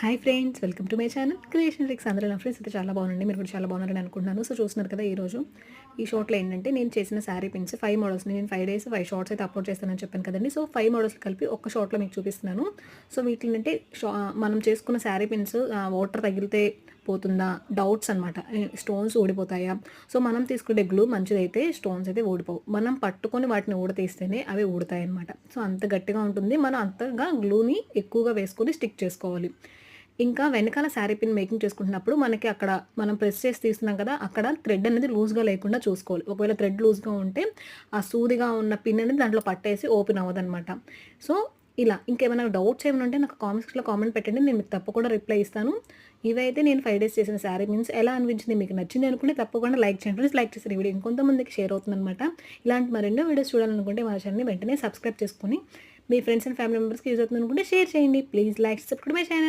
Hi friends, welcome to my channel creation tricks. అందరూ నా friends అయితే చాలా బాగుందండి. మీరు కూడా చాలా బాగున్నారని అనుకుంటున్నాను. సో చూస్తున్నారు కదా, ఈరోజు ఈ షార్ట్లో ఏంటంటే నేను చేసిన శారీ పిన్స్ 5 మోడల్స్ని నేను 5 డేస్ 5 షార్ట్స్ అయితే అప్లోడ్ చేస్తానని చెప్పాను కదండి. సో 5 మోడల్స్ కలిపి ఒక్క షార్ట్లో మీకు చూపిస్తున్నాను. సో వీటిని అంటే మనం చేసుకున్న శారీ పిన్స్ వాటర్ తగిలితే పోతుందా, డౌట్స్ అనమాట. స్టోన్స్ ఊడిపోతాయా? సో మనం తీసుకునే గ్లూ మంచిదైతే స్టోన్స్ అయితే ఊడిపోవు. మనం పట్టుకొని వాటిని ఊడతీస్తేనే అవి ఊడతాయి అనమాట. సో అంత గట్టిగా ఉంటుంది. మనం అంతగా గ్లూని ఎక్కువగా వేసుకొని స్టిక్ చేసుకోవాలి. ఇంకా వెనకాల శారీ పిన్ మేకింగ్ చేసుకుంటున్నప్పుడు మనకి అక్కడ మనం ప్రెస్ చేసి తీస్తున్నాం కదా, అక్కడ థ్రెడ్ అనేది లూజ్గా లేకుండా చూసుకోవాలి. ఒకవేళ థ్రెడ్ లూజ్గా ఉంటే ఆ సూదిగా ఉన్న పిన్ అనేది దాంట్లో పట్టేసి ఓపెన్ అవ్వదనమాట. సో ఇలా ఇంకేమైనా డౌట్స్ ఏమైనా ఉంటే నాకు కామెంట్ సెక్షన్లో కామెంట్ పెట్టండి, నేను మీకు తప్పకుండా రిప్లై ఇస్తాను. ఇవైతే నేను 5 డేస్ చేసిన శారీ పిన్స్ ఎలా అనిపించింది, మీకు నచ్చింది అనుకుంటే తప్పకుండా లైక్ చేయండి ఫ్రెండ్స్. లైక్ చేసిన వీడియో ఇంకొంతమందికి షేర్ అవుతుందన్నమాట. ఇలాంటి మరెన్నో వీడియోస్ చూడాలనుకుంటే మన ఛానల్ని వెంటనే సబ్స్క్రైబ్ చేసుకొని మీ ఫ్రెండ్స్ అండ్ ఫ్యామిలీ మెంబర్స్కి యూజ్ అవుతుంది అనుకుంటే షేర్ చేయండి. Please like subscribe my channel.